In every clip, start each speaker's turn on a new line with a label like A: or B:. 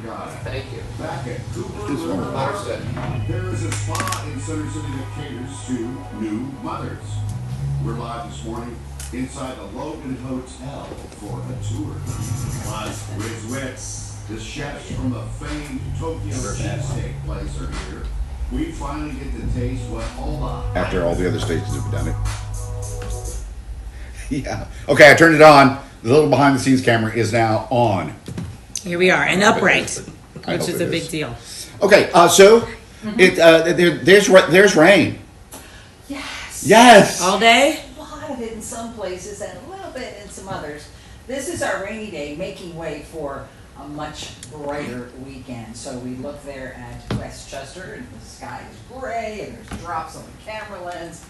A: guy.
B: Thank you.
A: Back at Cooper River Park, there is a spa in Center City that caters to new mothers. We're live this morning inside the Logan Hotel for a tour. Plus, Riz Wits, the chefs from the famed Tokyo cheesesteak place are here. We finally get to taste what all the...
C: After all the other stations have done it. Yeah. Okay, I turned it on. The little behind the scenes camera is now on.
D: Here we are, and upright, which is a big
C: is.
D: deal.
C: Okay, so there's rain.
E: Yes.
C: Yes.
D: All day?
E: A lot of it in some places and a little bit in some others. This is our rainy day making way for a much brighter weekend. So we look there at Westchester and the sky is gray and there's drops on the camera lens.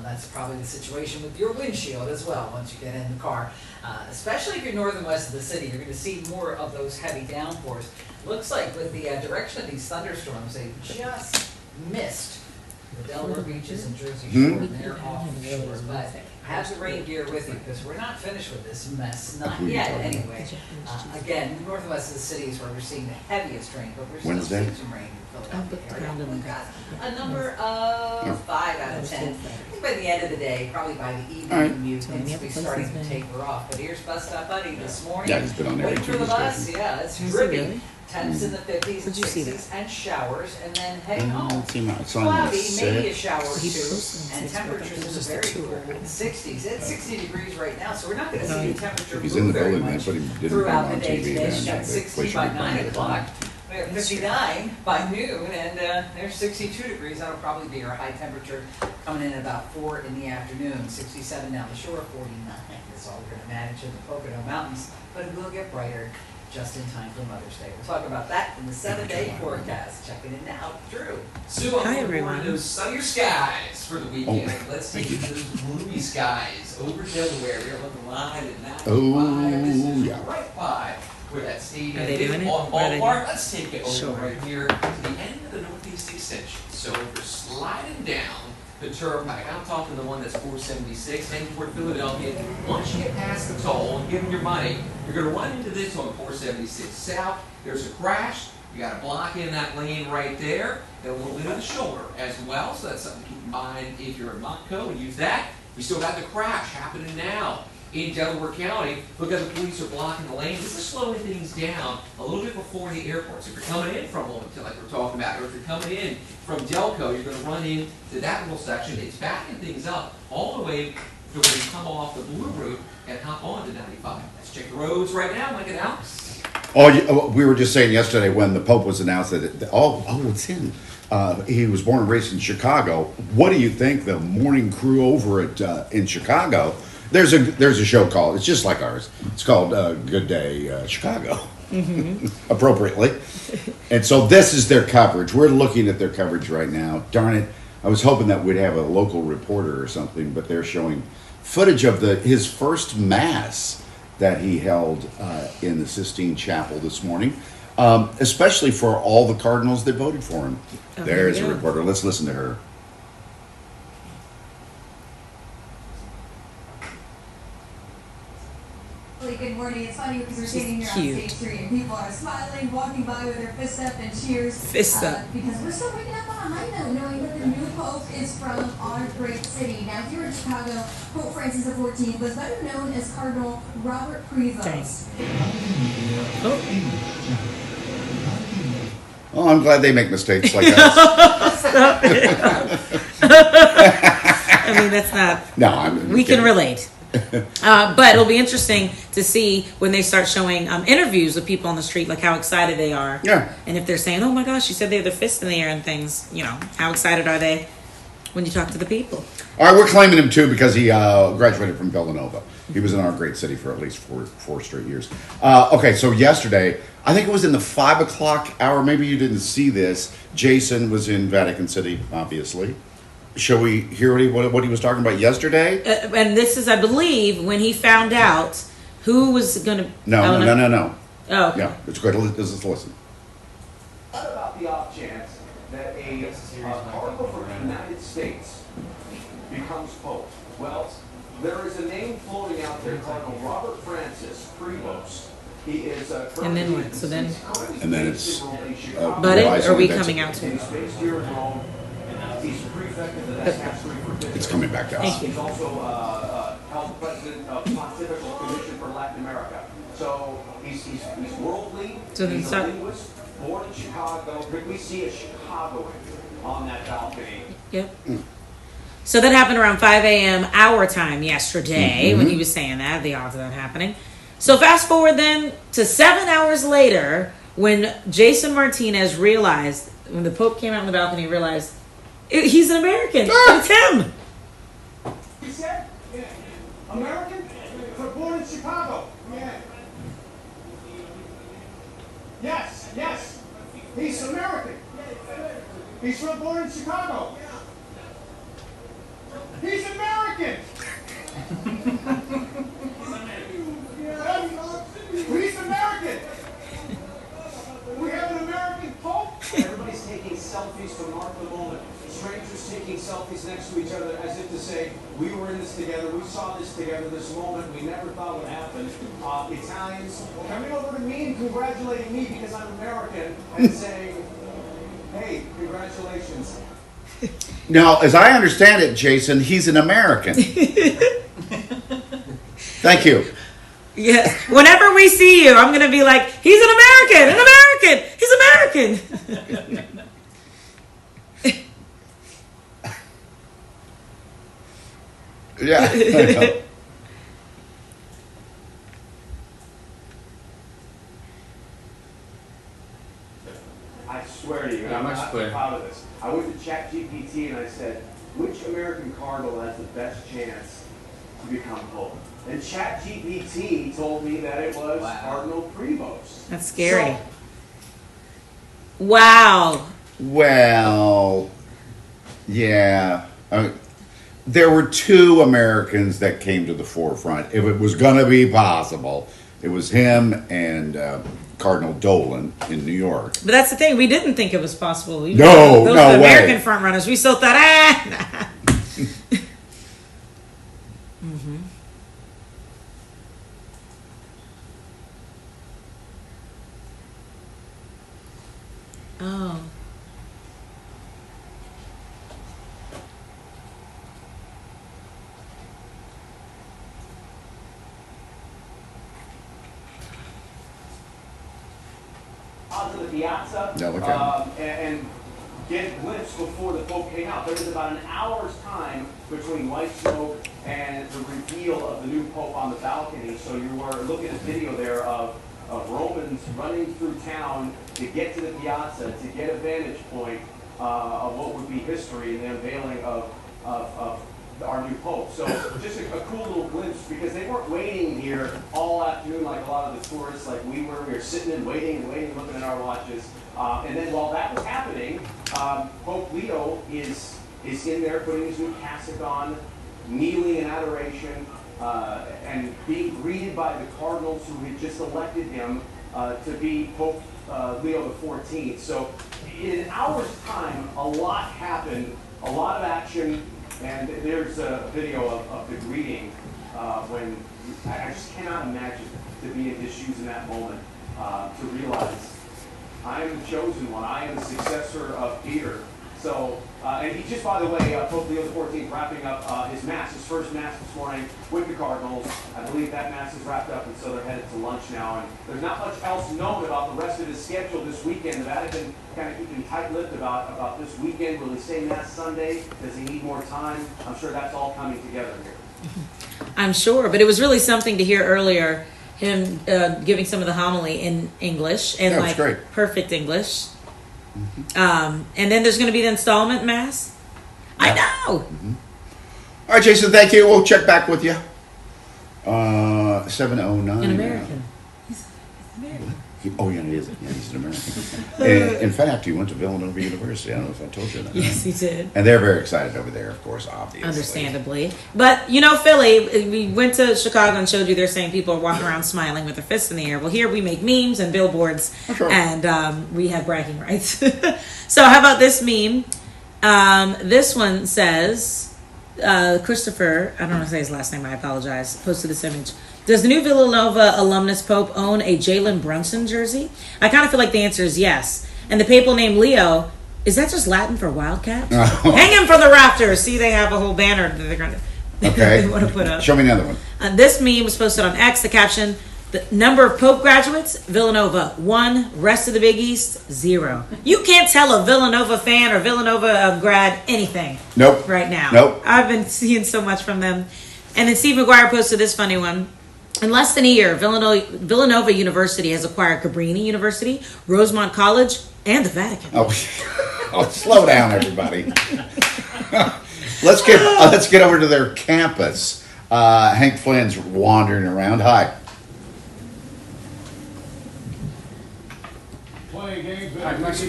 E: That's probably the situation with your windshield as well once you get in the car. Especially if you're north and west of the city, you're going to see more of those heavy downpours. Looks like with the direction of these thunderstorms, they just missed the Delaware beaches and Jersey Shore, and they're off the shore. But have the rain gear with you because we're not finished with this mess, not yet anyway. Again, north and west of the city is where we're seeing the heaviest rain, but we're still seeing some rain in Philadelphia area. We've got a number of 5 out of 10. I think by the end of the day, probably by the evening, you can be starting to taper off. But here's Bus Stop Buddy this morning.
C: Yeah, he's been on every
E: Waiting for the bus. Yeah, it's dripping. Temps in the 50s and 60s and showers, and then heading home. Cloudy, maybe a shower or two, and temperatures in the very cool 60s. It's 60 degrees right now, so we're not going to see the temperature move very much throughout the day today. It's got 60 by 9 o'clock. We have 59 by noon, and there's 62 degrees. That'll probably be our high temperature coming in at about 4 in the afternoon. 67 down the shore, 49. That's all we're going to manage in the Pocono Mountains, but it will get brighter just in time for Mother's Day. We'll talk about that in the 7-day forecast. Checking it now, Drew.
B: Sue,
D: Hi,
B: I'm
D: everyone.
B: those sunnier skies for the weekend. Let's take you to those gloomy skies over Delaware. We're looking live at 95. This is
C: yeah.
B: right by where that stadium
D: Are they
B: is
D: doing it?
B: on
D: Or are they
B: Ballpark. Let's take it over
D: Sure.
B: right here to the end of the Northeast Extension. So if you're sliding down the turnpike, I'm talking the one that's 476, heading toward Philadelphia. Once you get past the toll and give them your money, you're going to run into this on 476 South. There's a crash. You got to block in that lane right there, and a little bit of the shoulder as well. So that's something to keep in mind if you're in Montco and use that. We still got the crash happening now in Delaware County because the police are blocking the lane. This is slowing things down a little bit before the airport. So if you're coming in from Wilmington, like we're talking about, or if you're coming in from Delco, you're going to run into that little section. It's backing things up all the way to where you come off the Blue Route and hop on to 95. Let's check the roads right now. Mike and Alex.
C: We were just saying yesterday when the Pope was announced that it's him. He was born and raised in Chicago. What do you think the morning crew over at in Chicago? There's a show called, it's just like ours. It's called Good Day Chicago, appropriately. And so this is their coverage. We're looking at their coverage right now. Darn it! I was hoping that we'd have a local reporter or something, but they're showing footage of his first mass that he held in the Sistine Chapel this morning, especially for all the cardinals that voted for him. There's a reporter. Let's listen to her.
F: Good morning. It's funny because we're sitting here on State Street and people are smiling, walking by with their fists up and cheers.
D: Fists up.
F: Because we're still waking up on a high note, knowing that the new Pope is from our great city. Now, here in Chicago, Pope Francis XIV was better known as Cardinal Robert Prevost.
C: Oh, I'm glad they make mistakes like that.
D: Stop it. I mean, that's not...
C: No,
D: we can relate. But it'll be interesting to see when they start showing interviews with people on the street, like how excited they are.
C: Yeah.
D: And if they're saying, oh my gosh, you said they have their fist in the air and things, how excited are they when you talk to the people?
C: All right, we're claiming him too because he graduated from Villanova. He was in our great city for at least four straight years. Okay, so yesterday, I think it was in the 5 o'clock hour. Maybe you didn't see this. Jason was in Vatican City, obviously. Shall we hear what he was talking about yesterday?
D: And this is, I believe, when he found out who was going to...
C: No.
D: Oh, okay.
C: Yeah, it's good. Let's listen.
A: What about the off chance that a cardinal from the United States becomes Pope? Well, there is a name floating out there, Cardinal Robert Francis Prevost.
G: He is
D: And then what? So then,
C: And then it's
D: Buddy,
C: realizing
D: are we
C: that's-
D: coming out to?
G: He's based here in Rome. He's prefect of the dicastery for business.
C: It's coming back to us.
D: Thank you.
G: He's also held president of Pontifical Commission for Latin America. So he's worldly.
D: So then
G: He's a
D: start-
G: linguist, born in Chicago. Could we see a Chicagoan on that balcony?
D: Yep. So that happened around 5 a.m. our time yesterday when he was saying that, the odds of that happening. So fast forward then to 7 hours later when Jason Martinez realized, when the Pope came out on the balcony, he realized he's an American. It's him.
G: He said, American, born in Chicago. Yeah. Yes. He's American. He's born in Chicago. He's American. He's American. We have an American Pope. Everybody's taking selfies to mark the moment. Strangers taking selfies next to each other as if to say, we were in this together, we saw this together, this moment we never thought would happen. Italians coming over to me and congratulating me because I'm American and saying, hey, congratulations.
C: Now, as I understand it, Jason, he's an American. Thank you.
D: Yes. Whenever we see you, I'm going to be like, he's an American, he's American.
C: Yeah. I know.
G: I swear to you,
B: Yeah,
G: I'm
B: much
G: not
B: clear.
G: proud of this. I went to ChatGPT and I said, which American cardinal has the best chance to become Pope? And ChatGPT told me that it was Cardinal Prevost.
D: That's scary. Wow.
C: Well, yeah. There were two Americans that came to the forefront. If it was going to be possible, it was him and Cardinal Dolan in New York.
D: But that's the thing. We didn't think it was possible. Those
C: No
D: were the
C: way.
D: American front runners. We still thought, nah. Oh.
G: Onto the piazza
C: Yeah, look at
G: and get a glimpse before the Pope came out. There was about an hour's time between white smoke and the reveal of the new Pope on the balcony. So you were looking at video there of Romans running through town to get to the piazza, to get a vantage point of what would be history in the unveiling of our new Pope. So just a cool little glimpse, because they weren't waiting here all afternoon like a lot of the tourists like we were. We were sitting and waiting, looking at our watches. And then while that was happening, Pope Leo is in there putting his new cassock on, kneeling in adoration, and being greeted by the cardinals who had just elected him to be Pope Leo XIV. So in an hour's time, a lot happened, a lot of action, and there's a video of the greeting when I just cannot imagine to be in his shoes in that moment, to realize I am the chosen one, I am the successor of Peter. So, and he just, by the way, Pope Leo XIV wrapping up his mass, his first mass this morning with the cardinals. I believe that mass is wrapped up, and so they're headed to lunch now. And there's not much else known about the rest of his schedule this weekend. The Vatican kind of keeping tight-lipped about this weekend. Will he say mass Sunday? Does he need more time? I'm sure that's all coming together here.
D: I'm sure. But it was really something to hear earlier, him giving some of the homily in English, and
C: Yeah, it was
D: like
C: great.
D: perfect English. And then there's going to be the installment mass. I know.
C: All right, Jason, thank you. We'll check back with you. 7:09.
D: An American. He's American.
C: Oh, yeah, he is. Yeah, he's an American. And, in fact, he went to Villanova University. I don't know if I told you that.
D: Yes, he did.
C: And they're very excited over there, of course, obviously.
D: Understandably. But, you know, Philly, we went to Chicago and showed you they're saying people are walking around smiling with their fists in the air. Well, here we make memes and billboards,
C: Sure.
D: and we have bragging rights. So how about this meme? This one says, Christopher, I don't know how to say his last name, I apologize, posted this image. Does the new Villanova alumnus Pope own a Jalen Brunson jersey? I kind of feel like the answer is yes. And the papal name Leo, is that just Latin for wildcat? Hang him from the rafters. See, they have a whole banner that they're going to
C: Okay.
D: they want to put up.
C: Show me another one.
D: This meme was posted on X. The caption: the number of Pope graduates, Villanova 1, rest of the Big East 0. You can't tell a Villanova fan or Villanova grad anything.
C: Nope.
D: Right now.
C: Nope.
D: I've been seeing so much from them. And then Steve McGuire posted this funny one. In less than a year, Villanova University has acquired Cabrini University, Rosemont College, and the Vatican.
C: Oh, slow down, everybody. Let's get over to their campus. Hank Flynn's wandering around. Hi.
H: Playing games
I: Nice to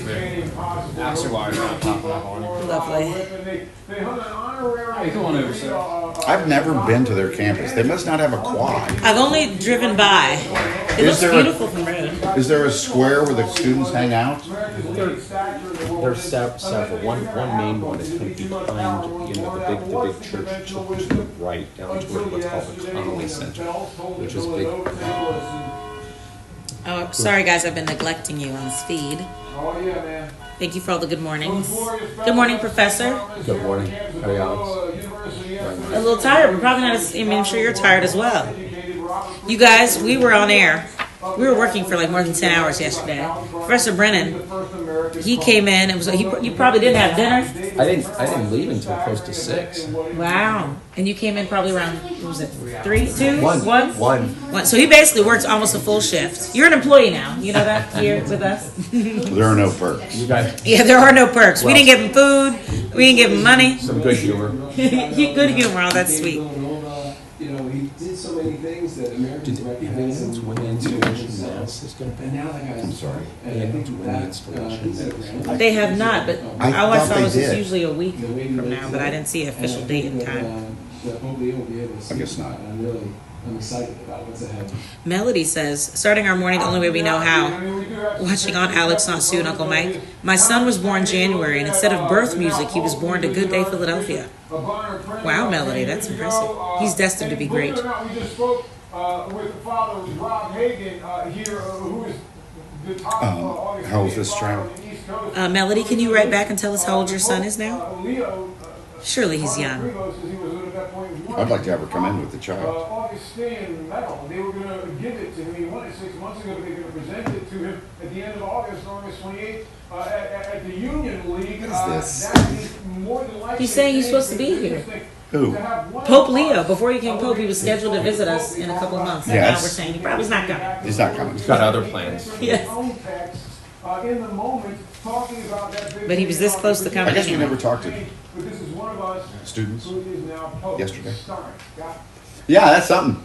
I: Actually, why it's not popping up on you.
D: Lovely.
H: They hung an honorary.
I: Hey, come on over, sir.
C: I've never been to their campus. They must not have a quad.
D: I've only driven by. It looks
C: there
D: beautiful from road.
C: Is there a square where the students hang out?
J: There's several. One main one is going to be behind, the big church to the right, down toward what's called the Holley Center, which is big.
D: Oh, sorry guys, I've been neglecting you on this feed.
H: Oh yeah, man.
D: Thank you for all the good mornings. Good morning, Professor.
J: Good morning. How are you, Alex?
D: A little tired, but probably not as, I'm sure you're tired as well. You guys, we were on air. We were working for like more than 10 hours yesterday. Professor Brennan, he came in. You probably didn't have dinner.
J: I didn't leave until close to 6.
D: Wow. And you came in probably around, what was it, 3, 2?
J: 1.
D: 1. So he basically works almost a full shift. You're an employee now. You know that here with us?
C: There are no perks.
J: You guys,
D: Yeah, there are no perks. We didn't give him food. We didn't give him money.
J: some good humor.
D: Good humor. Oh, that's sweet.
K: You know, he did so many things that Americans recognize him.
J: When the installation mass is going to
K: And
J: be.
K: now that guy's.
C: I'm sorry.
K: And I think
J: When the
K: that,
J: installation is.
D: They have not, but
C: I
D: all I
C: thought
D: saw
C: they
D: was it's
C: did.
D: usually a week from now, but I didn't see an official date and time.
C: I guess not.
K: I'm excited about what's ahead.
D: Melody says, starting our morning the only way we know how. Watching on Alex, Not Sue, and Uncle Mike. My son was born January, and instead of birth music, he was born to Good Day Philadelphia. Wow, Melody, that's impressive. He's destined to be great.
H: We just spoke with Father Rob Hagan here, who is the top
C: how old is this child?
D: Melody, can you write back and tell us how old your son is now?
H: Leo.
D: Surely he's young.
C: I'd like to have her come in with the child.
H: Augustine medal. They were going to give it to him. He won it 6 months ago. They were going to present it to him at the end of August 28th, at the Union League.
C: What is this?
H: That is more than likely.
D: He's saying he's supposed to be here.
C: Who?
D: Pope Leo. Before he became Pope, he was scheduled to visit us in a couple of months. And now
C: Yes.
D: we're saying he probably's not coming.
C: He's not coming.
J: He's got other plans.
D: Yes.
H: In the moment, talking about that big
D: But he was this close to
C: I
D: coming
C: guess we
D: anyway.
C: never talked to
H: But this is one of us
C: students
H: who is now Pope.
C: yesterday.
H: Sorry. Got it.
C: Yeah, that's something.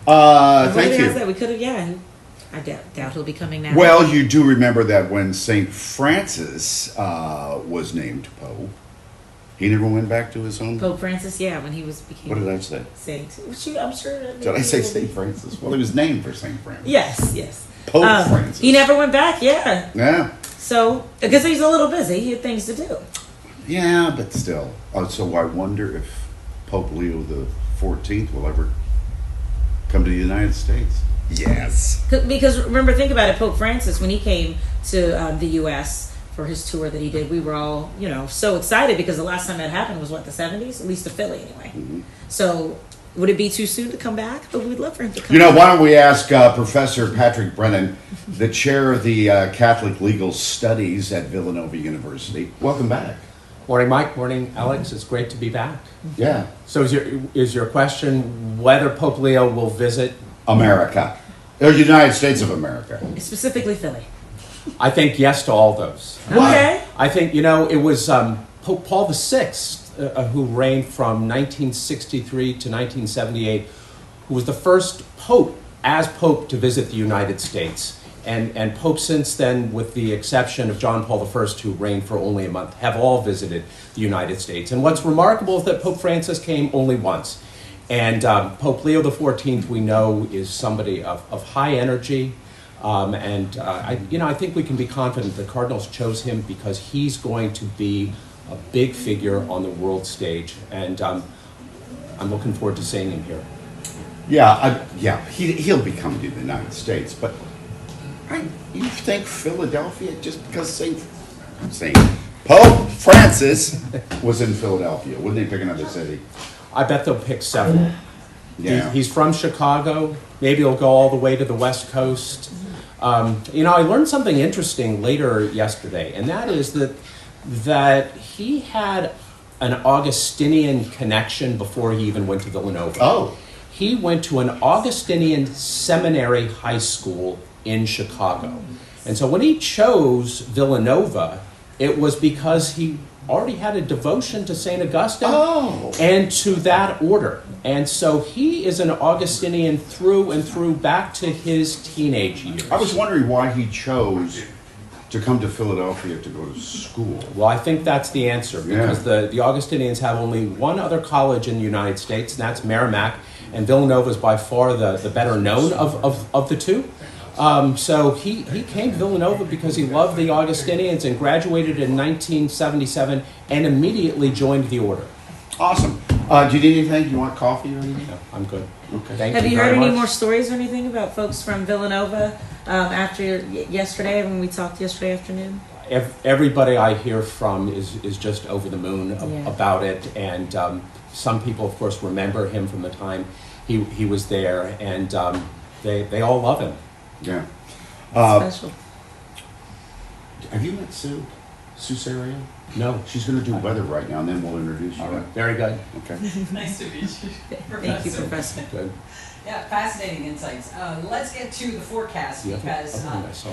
D: What
C: Thank
D: did I say?
C: you.
D: We could have, yeah. I doubt he'll be coming now.
C: Well, you do remember that when St. Francis was named Pope, he never went back to his home.
D: Pope Francis, yeah, when he became
C: What did I say?
D: saint. I'm sure.
C: Did I say St. Francis? Well, he was named for St. Francis.
D: Yes.
C: Pope Francis.
D: He never went back, yeah.
C: Yeah.
D: So, because he's a little busy, he had things to do.
C: Yeah, but still. So I wonder if Pope Leo the 14th will ever come to the United States. Yes.
D: Because remember, think about it. Pope Francis, when he came to the U.S. for his tour that he did, we were all, so excited because the last time that happened was what, the 70s, at least to Philly anyway.
C: Mm-hmm.
D: So, would it be too soon to come back? But we'd love for him to come.
C: Why don't we ask Professor Patrick Brennan, the chair of the Catholic Legal Studies at Villanova University. Welcome back.
J: Morning, Mike. Morning, Alex. It's great to be back.
C: Yeah.
J: So is your question whether Pope Leo will visit?
C: America. The United States of America.
D: Specifically Philly.
J: I think yes to all those.
D: Okay.
J: I think, it was Pope Paul VI who reigned from 1963 to 1978, who was the first pope as pope to visit the United States. And popes since then, with the exception of John Paul I, who reigned for only a month, have all visited the United States. And what's remarkable is that Pope Francis came only once. And Pope Leo XIV, we know, is somebody of high energy. I think we can be confident the Cardinals chose him because he's going to be a big figure on the world stage. And I'm looking forward to seeing him here.
C: He'll be coming to the United States, but you think Philadelphia just because Saint Pope Francis was in Philadelphia? Wouldn't they pick another city?
J: I bet they'll pick several.
C: Yeah.
J: He's from Chicago. Maybe he'll go all the way to the West Coast. I learned something interesting later yesterday, and that is that he had an Augustinian connection before he even went to Villanova.
C: Oh.
J: He went to an Augustinian seminary high school in Chicago. And so when he chose Villanova, it was because he already had a devotion to St. Augustine and to that order. And so he is an Augustinian through and through back to his teenage years.
C: I was wondering why he chose to come to Philadelphia to go to school.
J: Well, I think that's the answer, because the Augustinians have only one other college in the United States, and that's Merrimack, and Villanova is by far the better known of the two. So he came to Villanova because he loved the Augustinians and graduated in 1977 and immediately joined the order.
C: Awesome. Do you need anything? Do you want coffee or anything?
J: No, I'm good.
C: Okay.
J: Thank
D: you
J: very
D: heard any
J: much.
D: more stories or anything about folks from Villanova after yesterday when we talked yesterday afternoon?
J: Everybody I hear from is just over the moon about it, and some people, of course, remember him from the time he was there, and they all love him.
C: Yeah.
D: Special.
C: Have you met Sue Saria?
J: No.
C: She's going to do weather right now, and then we'll introduce you.
J: All right. Very good.
C: Okay.
E: Nice to meet you,
D: Thank you, Professor.
J: Good.
E: Yeah, fascinating insights. Let's get to the forecast because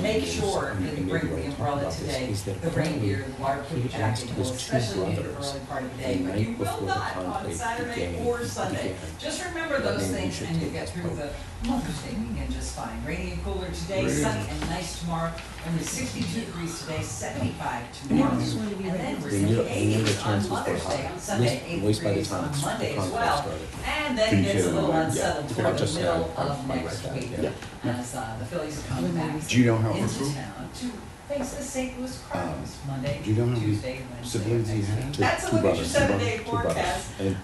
E: make sure that you bring the umbrella today, the reindeer, the waterproof jacket, especially in the early part of the day, but you will not on Saturday or Sunday. Just remember those things and you'll get through the Mother's Day weekend just fine. Rainy and cooler today, sunny and nice tomorrow. Only 62 degrees today, 75 tomorrow. And then we're in the 80s on Mother's Day on Sunday, 80 degrees on Monday as well. And then it gets a little unsettled toward the middle of next week as the Phillies come back
C: Do you know how
E: into town to face the St. Louis Cardinals Monday,
C: do you know how many
E: Tuesday, Wednesday.
C: siblings he had?
E: That's a look at your 7-day forecast. Check
C: In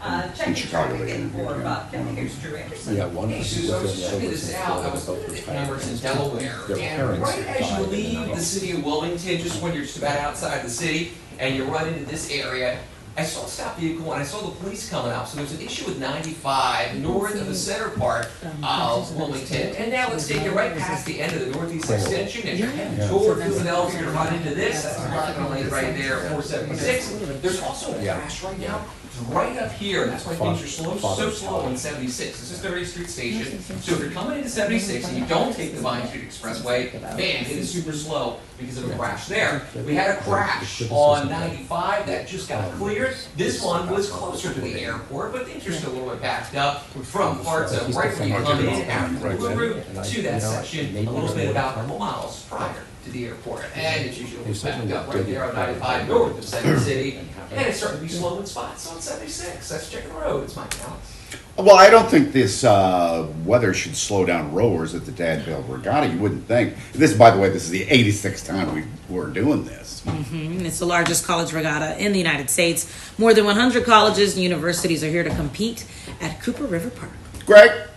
E: your
C: Chicago,
E: traffic
C: they
E: info
C: interviewed
E: about
C: him.
E: here's Drew Anderson.
J: Yeah, one
B: Hey,
J: was
B: Sue, I was
J: the
B: just
J: other
B: checking
J: was
B: this
J: in
B: out. I
J: Florida,
B: was
J: both
B: looking
J: was
B: at
J: married.
B: Amherst in Delaware,
J: Their
B: and
J: parents
B: right as you
J: died in
B: leave
J: the
B: the city of Wilmington, just when you're just about outside the city, and you run into this area, I saw a stop vehicle and I saw the police coming out. So there's an issue with 95 north of the center part of Wilmington. And now let's take you right past the end of the northeast extension and you're heading toward Philadelphia. You're run into this. That's the parking lane right there, 476. There's also a crash right now. Right up here, and that's why things are so slow on 76. This is 30th Street Station. So if you're coming into 76 and you don't take the Vine Street Expressway, man, it is super slow because of a crash there. We had a crash on 95 that just got cleared. This one was closer to the airport, but things are still a little bit backed up from parts of right when you come in after the route to that section, a little bit about a couple miles prior to the airport. And it's usually backed up right there on 95 north of Center City. And it's starting to be slow in spots on 76. That's checking the road. It's Mike Alex.
C: Well, I don't think this weather should slow down rowers at the Dadville Regatta. You wouldn't think. By the way, this is the 86th time we're doing this.
D: Mm-hmm. It's the largest college regatta in the United States. More than 100 colleges and universities are here to compete at Cooper River Park.
C: Greg,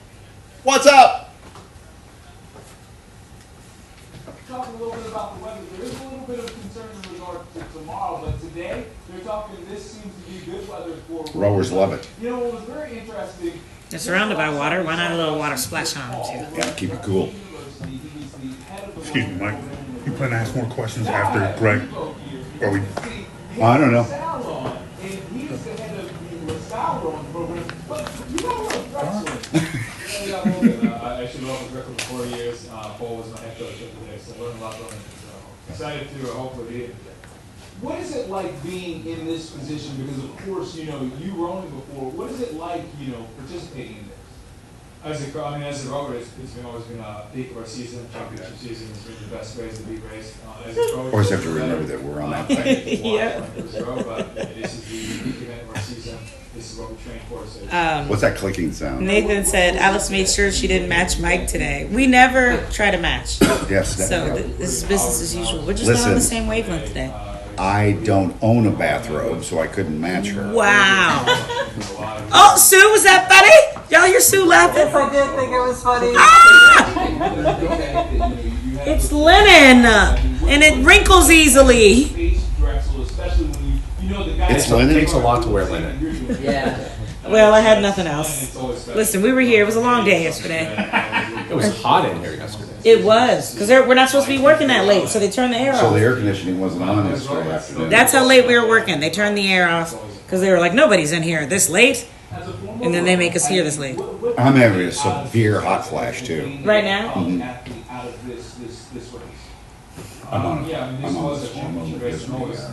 C: what's up?
H: Talking a little bit about the weather, there is a little bit of concern in regard to tomorrow, but today they're talking this seems to be good weather for
C: Rowers love it.
H: You know, what was very interesting.
D: They're surrounded by water. Why not a little water splash on them too?
C: Yeah, keep it cool.
L: Excuse me, Mike. You plan to ask more questions after Greg? Or we?
C: I don't know.
H: And he's the head of the LaSalle program, but you know what? I should have worked with for 4 years. Paul was my head coach today, so I learned a lot from him. So excited to hopefully be here today. What is it like being in this position? Because of course, you know, you were only before. What is it like, you know, participating in this? As a rower, it's always been a peak of our season. Championship season has been the best race, the big race. As a coach,
C: Of course, have to remember that we're on that thing.
D: Yeah.
H: But this is the peak event of our season. This is what we train for. So
C: What's that clicking sound?
D: Nathan said Alice made sure she didn't match Mike today. We never try to match.
C: Yes.
D: So this is business as usual. We're just not on the same wavelength today.
C: I don't own a bathrobe, so I couldn't match her.
D: Wow. Oh, Sue, was that funny? Y'all hear Sue laughing?
E: Yes, I did think it was funny.
D: It's linen, and it wrinkles easily.
C: It's
J: It
C: linen.
J: takes a lot to wear linen.
E: Yeah.
D: Well, I had nothing else. Listen, we were here. It was a long day yesterday.
J: It was hot in here yesterday.
D: It was, because we're not supposed to be working that late, so they turned the air
C: So
D: off.
C: the air conditioning wasn't on yesterday afternoon.
D: That's how late we were working. They turned the air off because they were like, nobody's in here this late. And then they make us here this late.
C: I'm having a severe hot flash too.
D: Right now?
C: I'm on
H: Yeah, I mean, this
C: I'm on
H: was a
C: this hormone
H: championship
C: that
H: race,
C: gives
H: and
C: me
H: always so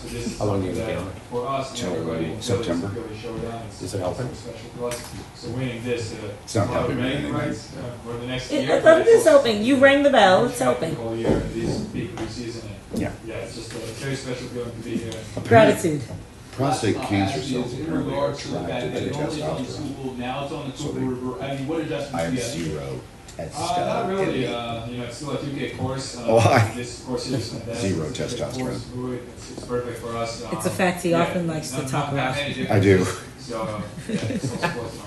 H: this is
J: How long are you
H: something
J: gonna be
H: that
J: on it?
H: for us and
C: Till
H: everybody,
C: September.
H: really showdown. It's
J: Is it helping?
H: so special for us. So winning this,
C: It's not helping me
H: many
C: anything.
H: rights for the next
D: I
H: year.
D: thought it is helping. You rang the bell. It's helping.
H: Whole year, this peak preseason. And
C: Yeah.
H: Yeah, it's just it's very special feeling to be here.
D: Gratitude.
C: Prostate cancer cells
G: In
C: apparently are
G: regards to the fact
C: attracted
G: that
C: to
G: it only is on the
C: testosterone.
G: Super Bowl, now it's on the
C: So
G: Super Bowl. I mean, what adjustments
C: I have
G: do you have?
C: zero
H: Not
C: testosterone.
H: really.
C: in me.
H: It's still a 2K course.
C: Why?
H: This course is fantastic.
C: Zero
H: It's a great
C: testosterone.
H: course. It's perfect for us.
D: It's a fact he often likes to talk about.
C: I do.
H: So, yeah, it's also close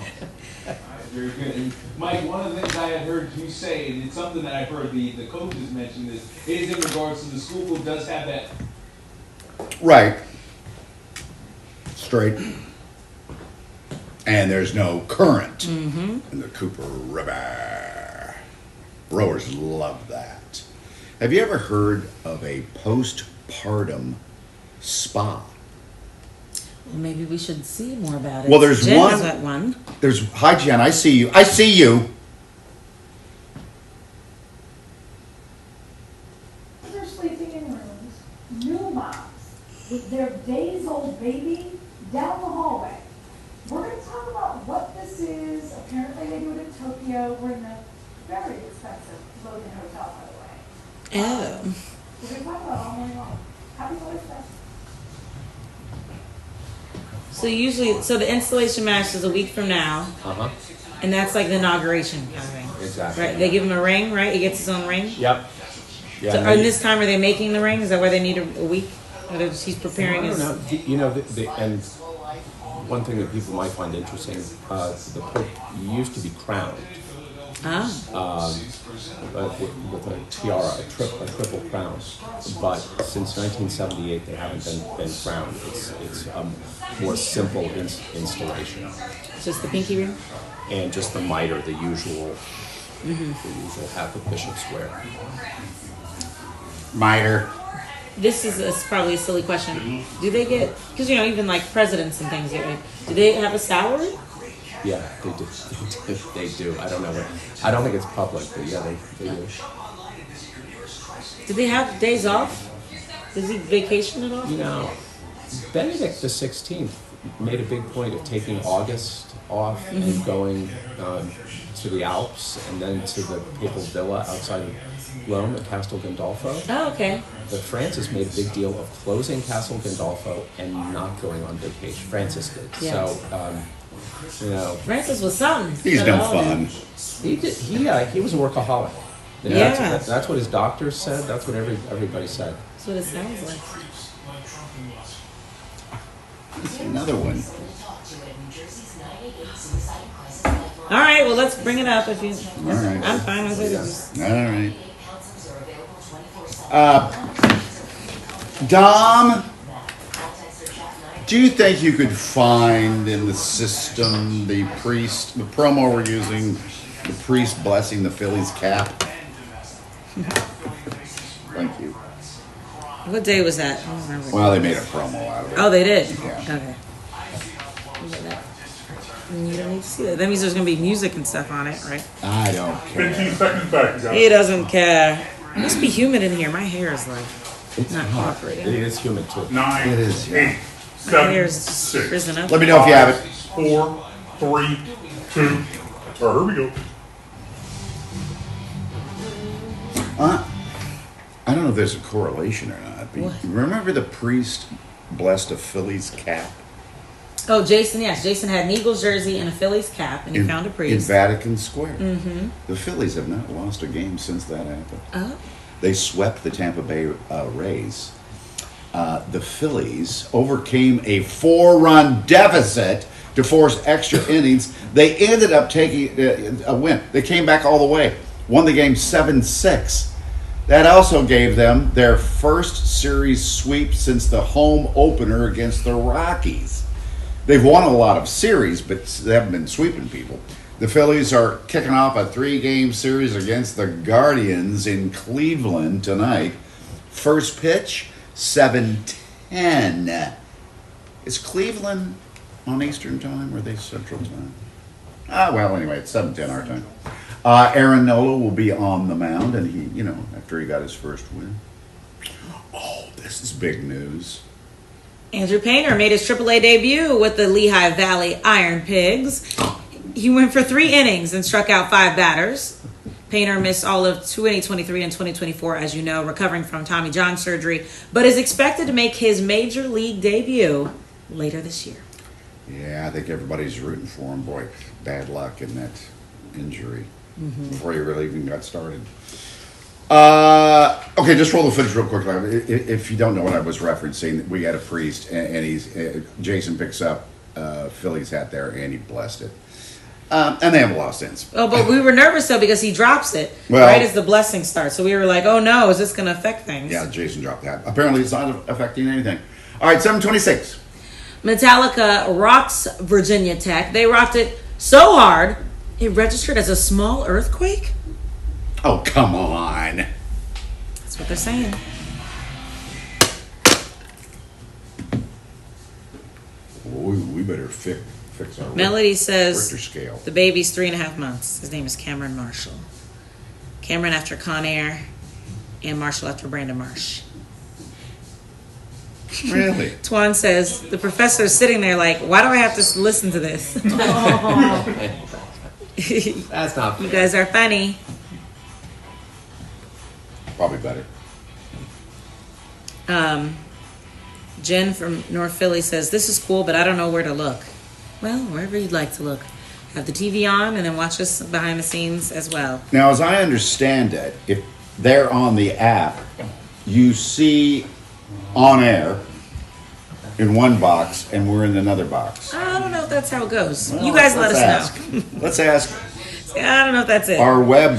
H: very good. And Mike, one of the things I had heard you say, and it's something that I've heard the coaches mention, is in regards to the school who does have that.
C: Right. Straight. And there's no current in the Cooper River. Rowers love that. Have you ever heard of a postpartum spa?
D: Well, maybe we should see more about it.
C: Well, there's
D: Jen
C: one-
D: has that one.
C: There's, hi Jen, I see you. I see you.
M: They're sleeping in rooms, new moms, with their days-old baby down the hallway. We're going to talk about what this is. Apparently they do it in Tokyo. We're in a very expensive Logan Hotel, by the way.
D: Oh.
M: We're going to talk about it all morning long. Happy Mother's Day.
D: So usually, so the installation match is a week from now,
J: Uh-huh.
D: and that's like the inauguration kind of thing.
J: Exactly.
D: Right? They give him a ring, right? He gets his own ring.
J: Yep. Yeah.
D: So,
J: and
D: and
J: they-
D: this time, are they making the ring? Is that why they need a week? Or he's preparing
J: I
D: his.
J: don't know. You know, and one thing that people might find interesting, the Pope used to be crowned
D: Ah.
J: with a tiara, a triple crown. But since 1978, they haven't been crowned. It's a more simple installation,
D: Just the pinky ring?
J: and just the mitre, the usual hat the bishops wear.
C: Miter.
D: This is probably a silly question. Do they get, because even like presidents and things get paid, do they have a salary?
J: Yeah, they do. They do. I don't know I don't think it's public, but yeah, they do.
D: Do they have days off? Does he vacation at all?
J: You know, Benedict the 16th made a big point of taking August off and going to the Alps and then to the papal villa outside of Rome at Castel Gandolfo.
D: Oh, okay.
J: But Francis made a big deal of closing Castel Gandolfo and not going on vacation. Francis did.
D: Yeah.
J: So,
D: Francis was something.
C: He's no fun.
J: he did. He was a workaholic.
D: Yeah.
J: That's what his doctors said. That's what everybody said.
D: That's what it sounds like.
C: Another one.
D: All right, well, let's bring it up if you.
C: All right.
D: I'm fine with it.
C: All right. Dom, do you think you could find in the system the promo we're using, the priest blessing the Phillies cap? Thank you.
D: What day was that? I don't remember.
C: Well, they made a promo out of it.
D: Oh, they did?
C: Yeah.
D: Okay. Look at that. You don't need to see that. That means there's going to be music and stuff on it, right?
C: I don't
L: 15
C: care.
L: seconds back, you guys.
D: He doesn't care. It must be humid in here. My hair is like not
J: It
D: cooperating.
J: is humid too.
L: 9,
C: It is, yeah.
L: 8,
D: My
L: 7,
D: hair is just
L: 6,
D: risen up.
C: Let me know if you have it.
L: 4, 3, 2. Here we go.
C: I don't know if there's a correlation or not. But
D: What?
C: remember the priest blessed a Phillies cap
D: Oh, Jason, yes. Jason had an Eagles jersey and a Phillies cap, and he found a
C: in
D: priest.
C: Vatican Square. Mm-hmm. The Phillies have not lost a game since that happened.
D: Oh.
C: They swept the Tampa Bay Rays. The Phillies overcame a 4-run deficit to force extra innings. They ended up taking a win. They came back all the way, won the game 7-6. That also gave them their first series sweep since the home opener against the Rockies. They've won a lot of series, but they haven't been sweeping people. The Phillies are kicking off a 3-game series against the Guardians in Cleveland tonight. First pitch, 7:10. Is Cleveland on Eastern time, or are they Central time? Well, anyway, it's 7:10 our time. Aaron Nola will be on the mound, and he, after he got his first win. Oh, this is big news.
D: Andrew Painter made his AAA debut with the Lehigh Valley Iron Pigs. He went for 3 innings and struck out 5 batters. Painter missed all of 2023 and 2024, as you know, recovering from Tommy John surgery, but is expected to make his major league debut later this year.
C: Yeah, I think everybody's rooting for him. Boy, bad luck in that injury before he really even got started. Okay, just roll the footage real quick. If you don't know what I was referencing, we had a priest, and Jason picks up Philly's hat there, and he blessed it. And they haven't lost since.
D: Oh, but we were nervous, though, because he drops it right as the blessing starts. So we were like, oh, no, is this going to affect things?
C: Yeah, Jason dropped that. Apparently, it's not affecting anything. All right, 7:26.
D: Metallica rocks Virginia Tech. They rocked it so hard, it registered as a small earthquake?
C: Oh, come on.
D: That's what they're saying.
C: We better fix our
D: Melody says
C: Richter scale.
D: The baby's 3.5 months. His name is Cameron Marshall. Cameron after Con Air, and Marshall after Brandon Marsh.
C: Really?
D: Twan says the professor's sitting there like, why do I have to listen to this?
J: That's not fair.
D: You guys are funny.
C: Probably better.
D: Jen from North Philly says, this is cool, but I don't know where to look. Well, wherever you'd like to look. Have the TV on and then watch us behind the scenes as well.
C: Now, as I understand it, if they're on the app, you see on air in one box and we're in another box.
D: I don't know if that's how it goes.
C: Well,
D: you guys let us know.
C: Let's ask.
D: I don't know if that's it.
C: Our web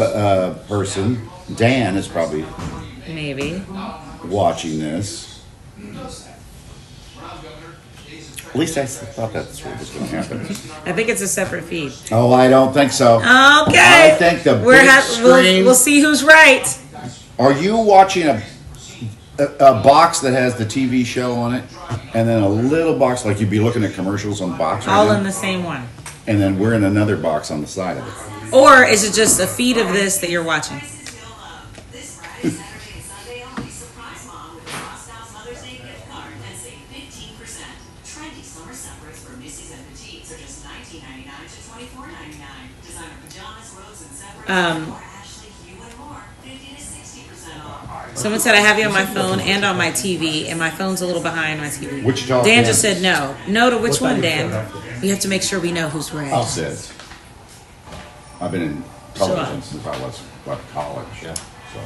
C: person, Dan, is probably
D: maybe
C: watching this. At least I thought that's what was going to happen.
D: I think it's a separate feed.
C: Oh, I don't think so.
D: Okay.
C: I think the big screen.
D: We'll see who's right.
C: Are you watching a box that has the TV show on it, and then a little box like you'd be looking at commercials on the box? Right
D: All
C: now?
D: in the same one.
C: And then we're in another box on the side of it.
D: Or is it just a feed of this that you're watching? Someone said I have you on my phone and on my TV, and my phone's a little behind my TV.
C: Which talk?
D: Dan just said no. No to which one, Dan? We have to make sure we know who's right.
C: I'll say it. I've been in television since I was college. Yeah. So.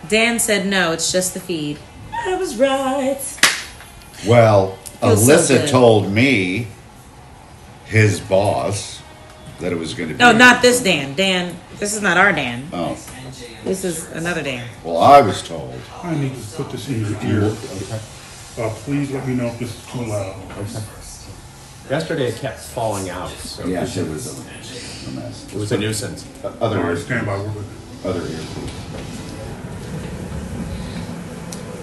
D: Dan said no, it's just the feed. I was right.
C: Well,
D: Feels
C: Alyssa
D: so
C: told me, his boss, that it was going to be.
D: No, not this Dan. Dan, this is not our Dan.
C: Oh.
D: This is another Dan.
C: Well, I was told.
L: I need to put this in your ear. Okay. Please let me know if this is too loud.
J: Okay. Yesterday it kept falling out. So
C: Yes, it was a mess.
J: It was a nuisance.
C: Other
L: All right,
C: ears.
L: stand by. We're good.
C: Other ears.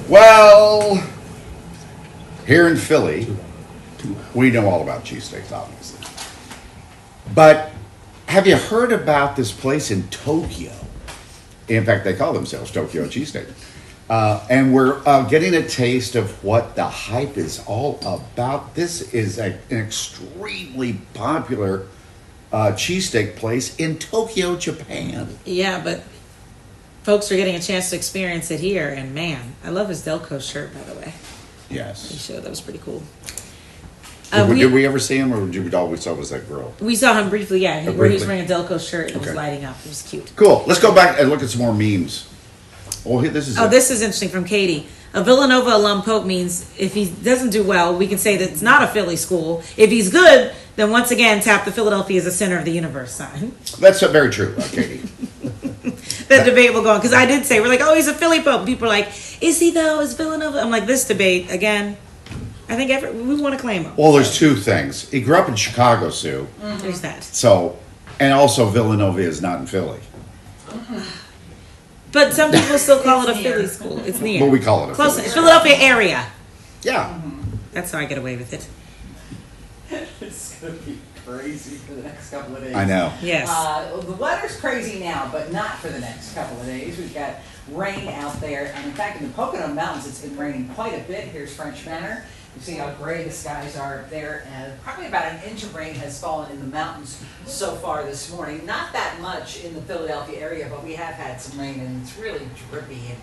C: Well, here in Philly, we know all about cheesesteaks, obviously. But have you heard about this place in Tokyo? In fact, they call themselves Tokyo Cheesesteak. And we're getting a taste of what the hype is all about. This is an extremely popular cheesesteak place in Tokyo, Japan.
D: Yeah, but folks are getting a chance to experience it here, and man, I love his Delco shirt, by the way.
C: Yes.
D: He showed that was pretty cool.
C: Did we ever see him, or did all we saw was that girl?
D: We saw him briefly, yeah, where he was wearing a Delco shirt and
C: Okay.
D: was lighting up. It was cute.
C: Cool. Let's go back and look at some more memes. Oh, this is.
D: This is interesting from Katie. A Villanova alum Pope means if he doesn't do well, we can say that it's not a Philly school. If he's good, then once again tap the Philadelphia is the center of the universe sign.
C: That's very true, Katie.
D: The debate will go on, because I did say, we're like, oh, he's a Philly Pope. People are like, is he though? Is Villanova? I'm like, this debate, again, I think we want to claim him.
C: Well, there's two things. He grew up in Chicago, Sue.
D: There's that.
C: So, and also Villanova is not in Philly.
D: But some people still call it a Philly school. It's near.
C: But we call it a
D: Close.
C: Philly school.
D: Philadelphia area.
C: Yeah.
D: That's how I get away with it.
E: It's gonna be crazy for the next couple of days.
C: I know.
D: Yes.
E: The weather's crazy now, but not for the next couple of days. We've got rain out there, and in fact, in the Pocono Mountains, it's been raining quite a bit. Here's French Manor. You see how gray the skies are up there, and probably about an inch of rain has fallen in the mountains so far this morning. Not that much in the Philadelphia area, but we have had some rain, and it's really drippy and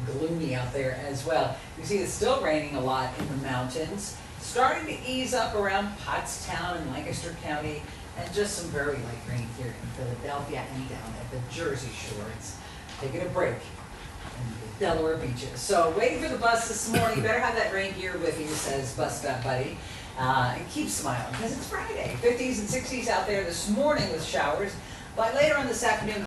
E: gloomy out there as well. You see it's still raining a lot in the mountains. Starting to ease up around Pottstown and Lancaster County, and just some very light rain here in Philadelphia and down at the Jersey Shore. It's taking a break in the Delaware beaches. So waiting for the bus this morning. Better have that rain gear with you, says Bus Stop Buddy. And keep smiling, because it's Friday. 50s and 60s out there this morning with showers. But later on this afternoon,